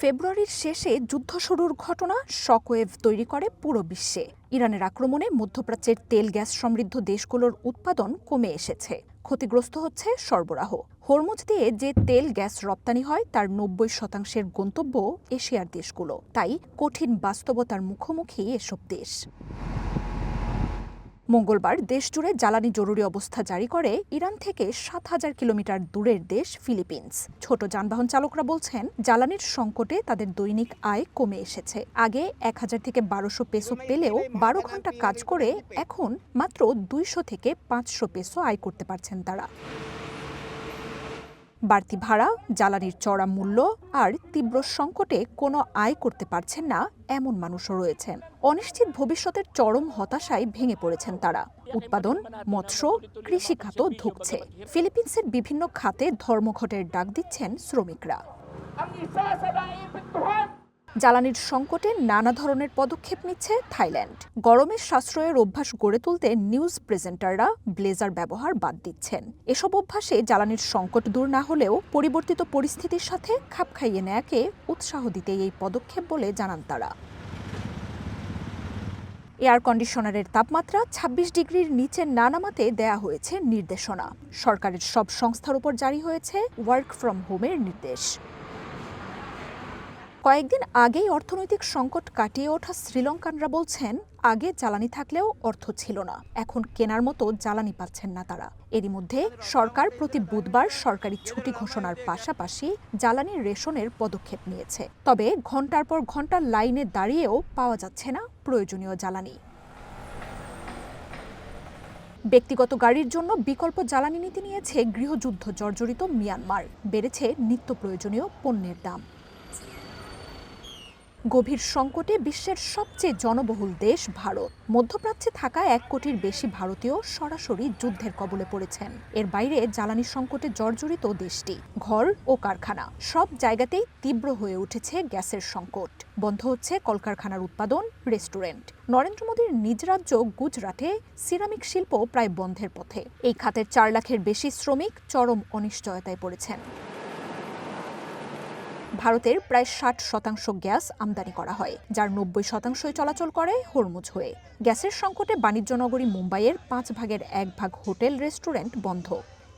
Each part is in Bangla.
ফেব্রুয়ারির শেষে যুদ্ধ শুরুর ঘটনা শকওয়েভ তৈরি করে পুরো বিশ্বে। ইরানের আক্রমণে মধ্যপ্রাচ্যের তেল গ্যাস সমৃদ্ধ দেশগুলোর উৎপাদন কমে এসেছে, ক্ষতিগ্রস্ত হচ্ছে সরবরাহ। হরমুজ দিয়ে যে তেল গ্যাস রপ্তানি হয় তার ৯০% গন্তব্য এশিয়ার দেশগুলো। তাই কঠিন বাস্তবতার মুখোমুখি এসব দেশ। মঙ্গলবার দেশজুড়ে জ্বালানি জরুরি অবস্থা জারি করে ইরান থেকে ৭,০০০ কিলোমিটার দূরের দেশ ফিলিপিন্স। ছোট যানবাহন চালকরা বলছেন, জ্বালানির সংকটে তাদের দৈনিক আয় কমে এসেছে। আগে ১,০০০ থেকে ১,২০০ পেসো পেলেও ১২ ঘন্টা কাজ করে এখন মাত্র ২০০ থেকে ৫০০ পেসো আয় করতে পারছেন তারা। বাড়তি ভাড়া, জ্বালানির চড়া মূল্য আর তীব্র সংকটে কোনো আয় করতে পারছেন না এমন মানুষও রয়েছেন। অনিশ্চিত ভবিষ্যতের চরম হতাশায় ভেঙে পড়েছেন তারা। উৎপাদন, মৎস্য, কৃষি খাতও ধুঁকছে। ফিলিপিন্সের বিভিন্ন খাতে ধর্মঘটের ডাক দিচ্ছেন শ্রমিকরা। জ্বালানির সংকটে নানা ধরনের পদক্ষেপ নিচ্ছে থাইল্যান্ড। গরমের সাশ্রয়ের অভ্যাস গড়ে তুলতে নিউজ প্রেজেন্টাররা ব্লেজার ব্যবহার বাদ দিচ্ছেন। এসব অভ্যাসে জ্বালানির সংকট দূর না হলেও পরিবর্তিত পরিস্থিতির সাথে খাপ খাইয়ে নেয়াকে উৎসাহ দিতে এই পদক্ষেপ বলে জানান তারা। এয়ার কন্ডিশনারের তাপমাত্রা ২৬ ডিগ্রির নিচে না নামাতে দেয়া হয়েছে নির্দেশনা। সরকারের সব সংস্থার উপর জারি হয়েছে ওয়ার্ক ফ্রম হোমের নির্দেশ। কয়েকদিন আগেই অর্থনৈতিক সংকট কাটিয়ে ওঠা শ্রীলঙ্কানরা বলছেন, আগে জ্বালানি থাকলেও অর্থ ছিল না, এখন কেনার মতো জ্বালানি পাচ্ছেন না তারা। এরই মধ্যে সরকার প্রতি বুধবার সরকারি ছুটি ঘোষণার পাশাপাশি জ্বালানি রেশনের পদক্ষেপ নিয়েছে। তবে ঘন্টার পর ঘন্টা লাইনে দাঁড়িয়েও পাওয়া যাচ্ছে না প্রয়োজনীয় জ্বালানি। ব্যক্তিগত গাড়ির জন্য বিকল্প জ্বালানি নীতি নিয়েছে গৃহযুদ্ধ জর্জরিত মিয়ানমার। বেড়েছে নিত্য প্রয়োজনীয় পণ্যের দাম। গভীর সংকটে বিশ্বের সবচেয়ে জনবহুল দেশ ভারত। মধ্যপ্রাচ্যে থাকা ১ কোটির বেশি ভারতীয় সরাসরি যুদ্ধের কবলে পড়েছেন। এর বাইরে জ্বালানি সংকটে জর্জরিত দেশটি। ঘর ও কারখানা সব জায়গাতেই তীব্র হয়ে উঠেছে গ্যাসের সংকট। বন্ধ হচ্ছে কলকারখানার উৎপাদন, রেস্টুরেন্ট। নরেন্দ্র মোদীর নিজ রাজ্য গুজরাটে সিরামিক শিল্প প্রায় বন্ধের পথে। এই খাতের ৪ লাখের বেশি শ্রমিক চরম অনিশ্চয়তায় পড়েছেন। ভারতের প্রায় ৬০% গ্যাস আমদানি করা হয়, যার ৯০%ই চলাচল করে হরমুজ হয়ে। গ্যাসের সংকটে বাণিজ্য নগরী মুম্বাইয়ের ৫ ভাগের ১ ভাগ হোটেল রেস্টুরেন্ট বন্ধ।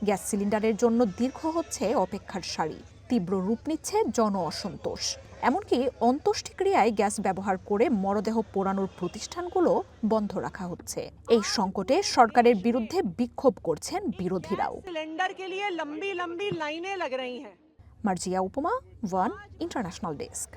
গ্যাস সিলিন্ডারের জন্য দীর্ঘ হচ্ছে অপেক্ষার সারি। তীব্র রূপ নিচ্ছে জন অসন্তোষ। এমনকি অন্ত্যেষ্টিক্রিয়ায় গ্যাস ব্যবহার করে মরদেহ পোড়ানোর প্রতিষ্ঠানগুলো বন্ধ রাখা হচ্ছে। এই সংকটে সরকারের বিরুদ্ধে বিক্ষোভ করছেন বিরোধীরাও। মার্জিয়া উপমা, ওয়ান ইন্টারন্যাশনাল ডেস্ক।